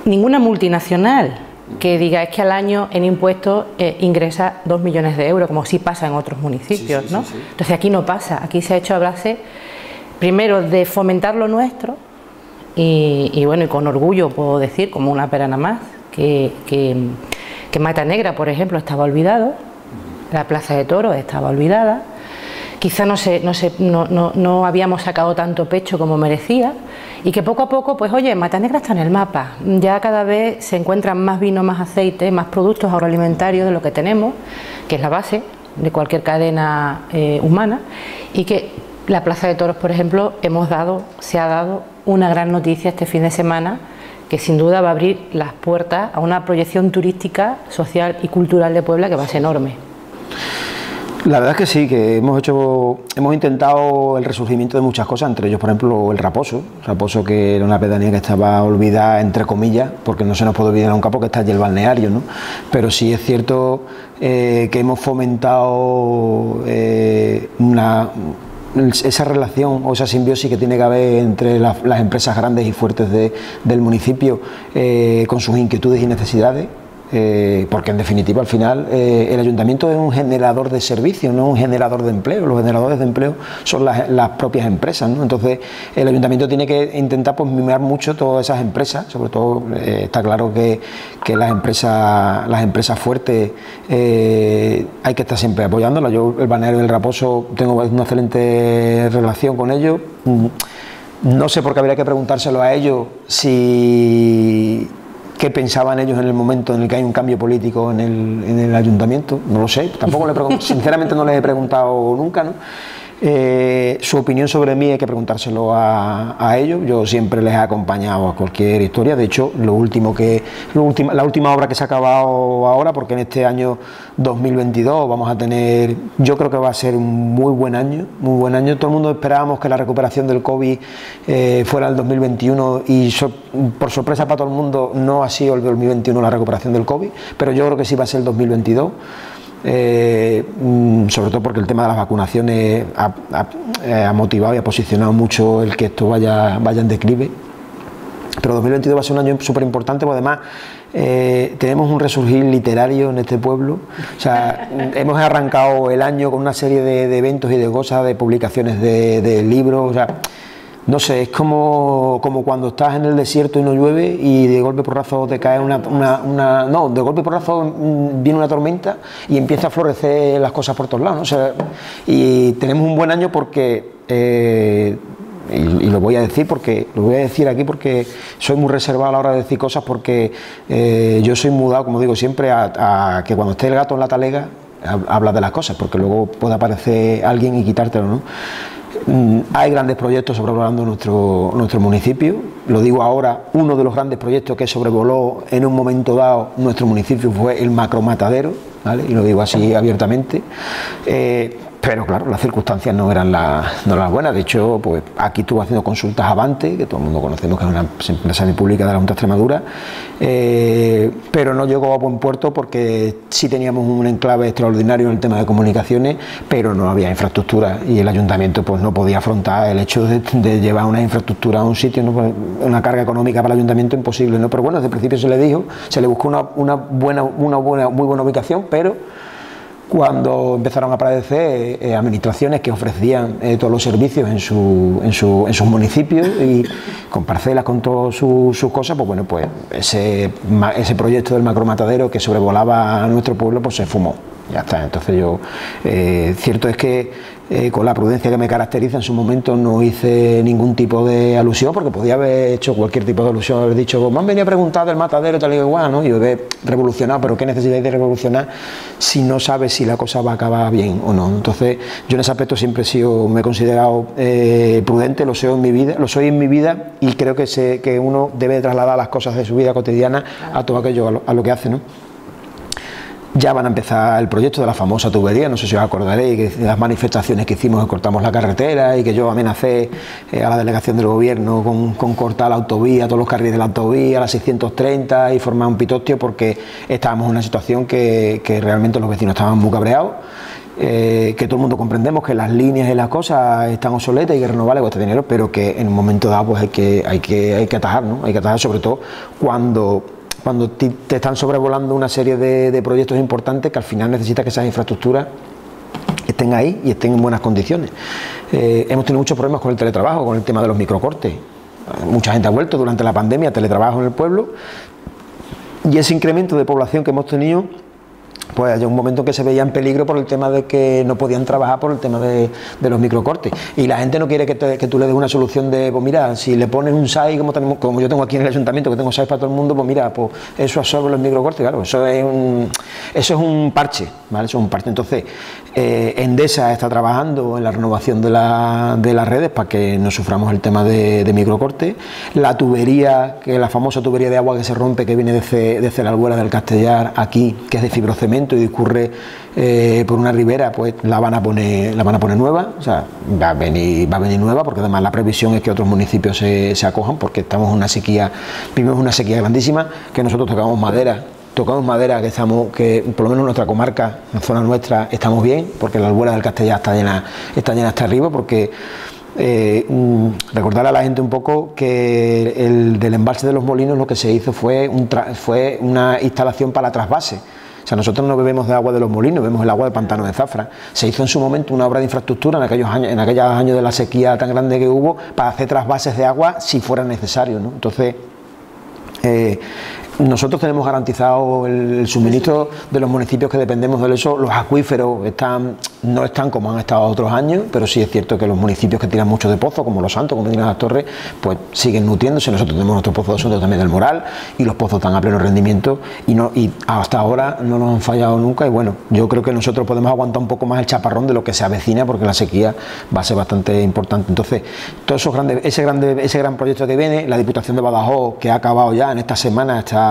[SPEAKER 1] ninguna multinacional que diga es que al año en impuestos ingresa 2 millones de euros, como sí pasa en otros municipios, ¿no? Sí. Entonces aquí no pasa, aquí se ha hecho a base primero de fomentar lo nuestro. Y bueno, y con orgullo puedo decir, como una pera nada más, que Mata Negra, por ejemplo, estaba olvidado, la Plaza de Toros estaba olvidada, quizá no habíamos sacado tanto pecho como merecía, y que poco a poco, pues oye, Mata Negra está en el mapa, ya cada vez se encuentran más vino, más aceite, más productos agroalimentarios de lo que tenemos, que es la base de cualquier cadena humana, y que la Plaza de Toros, por ejemplo, se ha dado una gran noticia este fin de semana, que sin duda va a abrir las puertas a una proyección turística, social y cultural de Puebla que va a ser enorme.
[SPEAKER 2] La verdad es que sí, que hemos intentado el resurgimiento de muchas cosas, entre ellos, por ejemplo, el Raposo, que era una pedanía que estaba olvidada, entre comillas, porque no se nos puede olvidar nunca porque está allí el balneario, ¿no? Pero sí es cierto que hemos fomentado esa relación o esa simbiosis que tiene que haber entre las empresas grandes y fuertes del municipio con sus inquietudes y necesidades, porque en definitiva al final el ayuntamiento es un generador de servicios, no un generador de empleo. Los generadores de empleo son las propias empresas, ¿no? Entonces el ayuntamiento tiene que intentar pues mimar mucho todas esas empresas, sobre todo está claro que las empresas fuertes hay que estar siempre apoyándolas. Yo el balneario del Raposo tengo una excelente relación con ellos. No sé por qué habría que preguntárselo a ellos qué pensaban ellos en el momento en el que hay un cambio político en el ayuntamiento, no lo sé, tampoco sinceramente no les he preguntado nunca, ¿no? Su opinión sobre mí hay que preguntárselo a ellos. Yo siempre les he acompañado a cualquier historia. De hecho, la última obra que se ha acabado ahora, porque en este año 2022 vamos a tener, yo creo que va a ser un muy buen año, muy buen año. Todo el mundo esperábamos que la recuperación del COVID fuera el 2021 y por sorpresa para todo el mundo no ha sido el 2021 la recuperación del COVID, pero yo creo que sí va a ser el 2022. Sobre todo porque el tema de las vacunaciones ha motivado y ha posicionado mucho el que esto vaya en declive, pero 2022 va a ser un año súper importante, porque además tenemos un resurgir literario en este pueblo. O sea, hemos arrancado el año con una serie de eventos y de cosas, de publicaciones de libros, o sea, no sé, es como cuando estás en el desierto y no llueve y de golpe porrazo te cae de golpe porrazo viene una tormenta y empieza a florecer las cosas por todos lados, ¿no? O sea, y tenemos un buen año porque y lo voy a decir aquí porque soy muy reservado a la hora de decir cosas, porque yo soy mudado, como digo siempre, a que cuando esté el gato en la talega hablas de las cosas, porque luego puede aparecer alguien y quitártelo, ¿no? Hay grandes proyectos sobrevolando nuestro municipio. Lo digo ahora, uno de los grandes proyectos que sobrevoló en un momento dado nuestro municipio fue el macromatadero, ¿vale? Y lo digo así abiertamente. Pero claro, las circunstancias no eran las buenas. De hecho, pues aquí estuvo haciendo consultas Avante, que todo el mundo conocemos que es una empresa pública de la Junta de Extremadura, pero no llegó a buen puerto porque sí teníamos un enclave extraordinario en el tema de comunicaciones, pero no había infraestructura y el ayuntamiento pues no podía afrontar el hecho de llevar una infraestructura a un sitio, ¿no? Una carga económica para el ayuntamiento imposible, ¿no? Pero bueno, desde el principio se le buscó una muy buena ubicación, pero cuando empezaron a aparecer administraciones que ofrecían todos los servicios en sus municipios y con parcelas, con todas sus cosas, pues bueno, pues ese proyecto del macromatadero que sobrevolaba a nuestro pueblo, pues se fumó. Ya está. Entonces cierto es que con la prudencia que me caracteriza en su momento no hice ningún tipo de alusión, porque podía haber hecho cualquier tipo de alusión, haber dicho, me han venido a preguntar del matadero y tal y igual, ¿no? Y yo he revolucionado, pero ¿qué necesitáis de revolucionar si no sabes si la cosa va a acabar bien o no? Entonces yo en ese aspecto siempre me he considerado prudente, lo soy en mi vida y creo que uno debe trasladar las cosas de su vida cotidiana a todo aquello, a lo que hace, ¿no? Ya van a empezar el proyecto de la famosa tubería, no sé si os acordaréis de las manifestaciones que hicimos, que cortamos la carretera y que yo amenacé a la delegación del gobierno con cortar la autovía, todos los carriles de la autovía, la 630 y formar un pitostio, porque estábamos en una situación que realmente los vecinos estaban muy cabreados. Que todo el mundo comprendemos que las líneas y las cosas están obsoletas y que renovarle cuesta dinero, pero que en un momento dado pues hay que atajar, ¿no? Hay que atajar, sobre todo cuando te están sobrevolando una serie de proyectos importantes que al final necesitas que esas infraestructuras estén ahí y estén en buenas condiciones. Hemos tenido muchos problemas con el teletrabajo, con el tema de los microcortes. Mucha gente ha vuelto durante la pandemia a teletrabajo en el pueblo, y ese incremento de población que hemos tenido, pues hay un momento que se veía en peligro por el tema de que no podían trabajar por el tema de los microcortes, y la gente no quiere que tú le des una solución de, pues mira, si le pones un SAI como yo tengo aquí en el ayuntamiento, que tengo SAI para todo el mundo, pues mira, pues eso absorbe los microcortes. Claro, eso es un parche, ¿vale? Eso es un parche. Entonces Endesa está trabajando en la renovación de las redes para que no suframos el tema de microcortes. La tubería, que es la famosa tubería de agua que se rompe, que viene desde la Albuera del Castellar aquí, que es de fibrocemento y discurre por una ribera, pues la van a poner nueva. O sea, va a venir nueva, porque además la previsión es que otros municipios se acojan, porque estamos en una sequía, vivimos una sequía grandísima, que nosotros tocamos madera, que por lo menos en nuestra comarca, en la zona nuestra, estamos bien, porque la Albuera del Castellar está llena hasta arriba, porque recordarle a la gente un poco que del embalse de los Molinos lo que se hizo fue una instalación para la trasvase. O sea, nosotros no bebemos de agua de los molinos, bebemos el agua del pantano de Zafra. Se hizo en su momento una obra de infraestructura en aquellos años de la sequía tan grande que hubo, para hacer trasvases de agua si fuera necesario, ¿no? Entonces, Nosotros tenemos garantizado el suministro de los municipios que dependemos de eso. Los acuíferos no están como han estado otros años, pero sí es cierto que los municipios que tiran mucho de pozo, como Los Santos, como Medina de las Torres, pues siguen nutriéndose. Nosotros tenemos nuestro pozo de Soto también del Moral, y los pozos están a pleno rendimiento y hasta ahora no nos han fallado nunca. Y bueno, yo creo que nosotros podemos aguantar un poco más el chaparrón de lo que se avecina, porque la sequía va a ser bastante importante. Entonces, todos esos ese gran proyecto que viene, la Diputación de Badajoz, que ha acabado ya en esta semana, está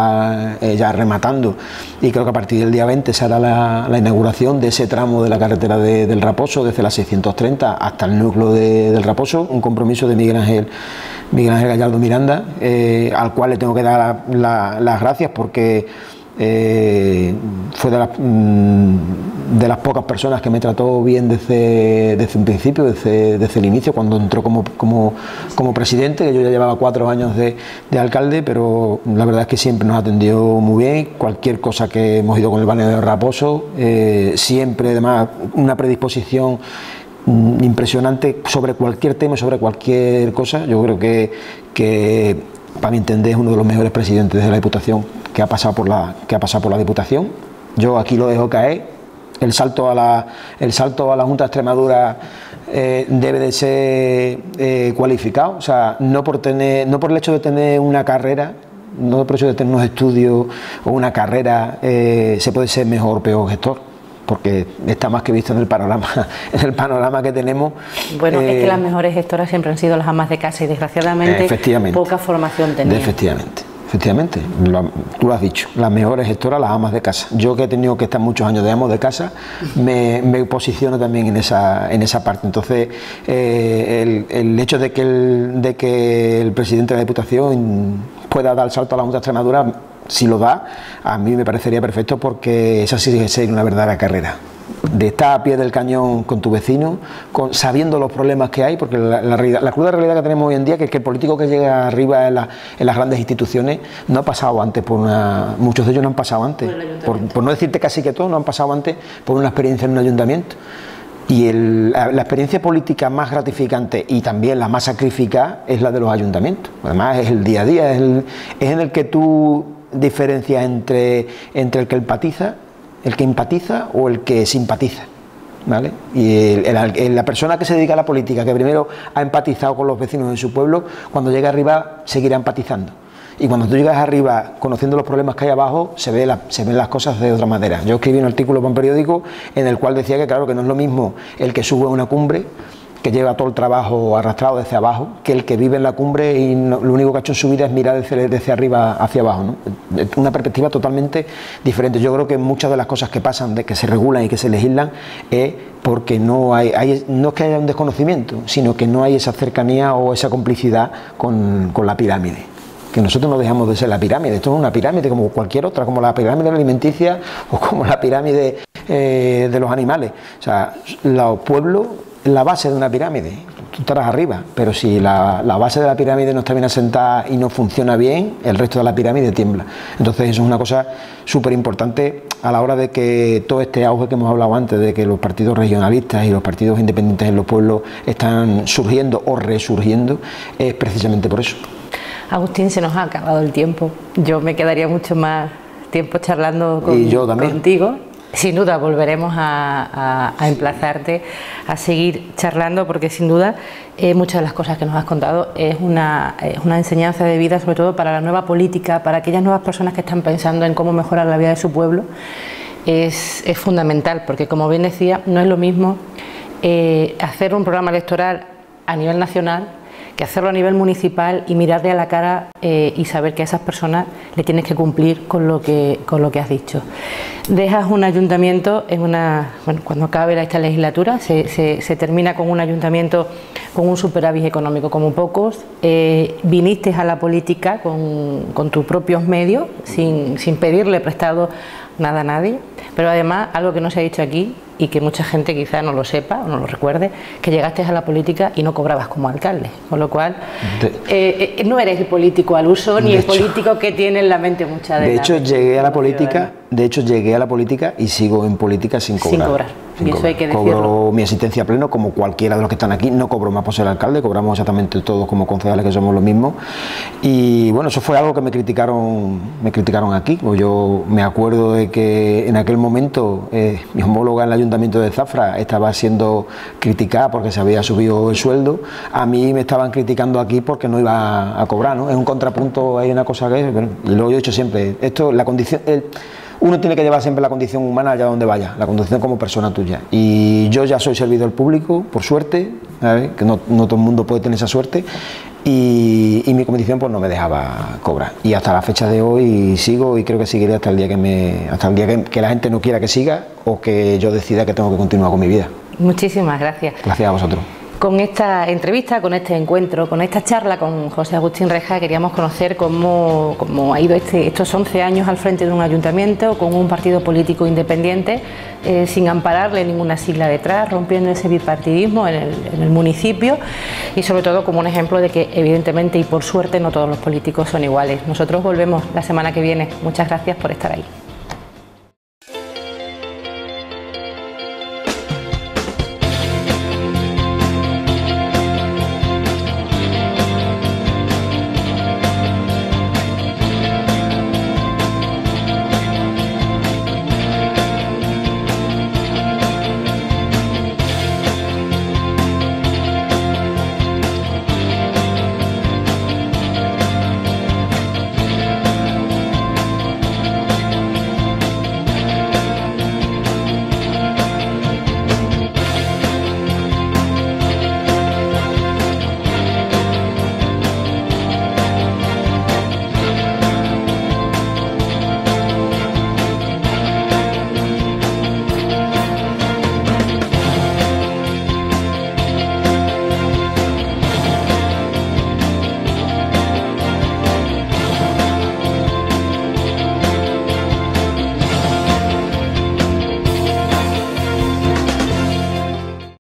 [SPEAKER 2] ya rematando, y creo que a partir del día 20 se hará la inauguración de ese tramo de la carretera del Raposo, desde la 630 hasta el núcleo del Raposo, un compromiso de Miguel Ángel Gallardo Miranda, al cual le tengo que dar las gracias, porque fue de las pocas personas que me trató bien desde un principio, desde el inicio, cuando entró como presidente, que yo ya llevaba 4 años de alcalde, pero la verdad es que siempre nos atendió muy bien. Cualquier cosa que hemos ido con el balneario de Raposo, siempre además una predisposición impresionante sobre cualquier tema, sobre cualquier cosa. Yo creo que para mi entender es uno de los mejores presidentes de la Diputación que ha pasado por la Diputación. Yo aquí lo dejo caer. El salto a la Junta de Extremadura debe de ser cualificado, o sea, no por el hecho de tener una carrera, no por el hecho de tener unos estudios o una carrera, se puede ser mejor o peor gestor, porque está más que visto en el panorama que tenemos.
[SPEAKER 1] Bueno, es que las mejores gestoras siempre han sido las amas de casa, y desgraciadamente poca formación tenían.
[SPEAKER 2] Efectivamente, tú lo has dicho, las mejores gestoras, las amas de casa. Yo, que he tenido que estar muchos años de amo de casa, me posiciono también en esa parte. Entonces, el hecho de que el presidente de la Diputación pueda dar el salto a la Junta de Extremadura, si lo da, a mí me parecería perfecto, porque esa sí sería una verdadera carrera. De estar a pie del cañón con tu vecino, sabiendo los problemas que hay, porque la cruda realidad que tenemos hoy en día, que es que el político que llega arriba en las grandes instituciones no ha pasado antes muchos de ellos no han pasado antes, por no decirte casi que todos, no han pasado antes por una experiencia en un ayuntamiento. Y la experiencia política más gratificante y también la más sacrificada es la de los ayuntamientos. Además, es el día a día, es en el que tú diferencias entre el que empatiza, el que empatiza o el que simpatiza, ¿vale? Y la persona que se dedica a la política, que primero ha empatizado con los vecinos de su pueblo, cuando llega arriba seguirá empatizando. Y cuando tú llegas arriba, conociendo los problemas que hay abajo, se ven las cosas de otra manera. Yo escribí un artículo para un periódico en el cual decía que, claro, que no es lo mismo el que sube a una cumbre, que lleva todo el trabajo arrastrado desde abajo, que el que vive en la cumbre y lo único que ha hecho en su vida es mirar desde arriba hacia abajo, ¿no? Una perspectiva totalmente diferente. Yo creo que muchas de las cosas que pasan, de que se regulan y que se legislan, es porque no es que haya un desconocimiento, sino que no hay esa cercanía o esa complicidad con la pirámide. Que nosotros no dejamos de ser la pirámide. Esto es una pirámide como cualquier otra, como la pirámide alimenticia o como la pirámide de los animales. O sea, los pueblos, la base de una pirámide, tú estarás arriba, pero si la base de la pirámide no está bien asentada y no funciona bien, el resto de la pirámide tiembla. Entonces eso es una cosa súper importante a la hora de que todo este auge que hemos hablado antes, de que los partidos regionalistas y los partidos independientes en los pueblos están surgiendo o resurgiendo, es precisamente por eso.
[SPEAKER 1] Agustín, se nos ha acabado el tiempo. Yo me quedaría mucho más tiempo charlando contigo. Sin duda volveremos a emplazarte a seguir charlando, porque sin duda muchas de las cosas que nos has contado es una enseñanza de vida, sobre todo para la nueva política, para aquellas nuevas personas que están pensando en cómo mejorar la vida de su pueblo. Es fundamental, porque como bien decía, no es lo mismo hacer un programa electoral a nivel nacional que hacerlo a nivel municipal y mirarle a la cara y saber que a esas personas le tienes que cumplir con lo que has dicho. Dejas un ayuntamiento cuando acabe esta legislatura, se termina con un ayuntamiento con un superávit económico como pocos. Viniste a la política con tus propios medios, sin pedirle prestado nada a nadie, pero además, algo que no se ha dicho aquí y que mucha gente quizá no lo sepa o no lo recuerde, que llegaste a la política y no cobrabas como alcalde, con lo cual no eres el político al uso ni el político que tiene en la mente mucha de
[SPEAKER 2] hecho llegué a la política y sigo en política sin cobrar.
[SPEAKER 1] Y eso hay que decirlo.
[SPEAKER 2] Cobro mi asistencia pleno como cualquiera de los que están aquí, no cobro más por ser alcalde, cobramos exactamente todos como concejales que somos lo mismo. Y bueno, eso fue algo que me criticaron aquí. Pues yo me acuerdo de que en aquel momento mi homóloga en el Ayuntamiento de Zafra estaba siendo criticada porque se había subido el sueldo. A mí me estaban criticando aquí porque no iba a cobrar, ¿no? Es un contrapunto, hay una cosa que es, bueno, y lo he dicho siempre, esto, la condición, uno tiene que llevar siempre la condición humana allá donde vaya, la condición como persona tuya. Y yo ya soy servidor público, por suerte, ¿sabes? Que no todo el mundo puede tener esa suerte, y mi condición pues no me dejaba cobrar. Y hasta la fecha de hoy sigo, y creo que seguiré hasta el día que la gente no quiera que siga o que yo decida que tengo que continuar con mi vida.
[SPEAKER 1] Muchísimas gracias.
[SPEAKER 2] Gracias a vosotros.
[SPEAKER 1] Con esta entrevista, con este encuentro, con esta charla con José Agustín Reja, queríamos conocer cómo ha ido estos 11 años al frente de un ayuntamiento, con un partido político independiente, sin ampararle ninguna sigla detrás, rompiendo ese bipartidismo en el municipio, y sobre todo como un ejemplo de que evidentemente y por suerte no todos los políticos son iguales. Nosotros volvemos la semana que viene. Muchas gracias por estar ahí.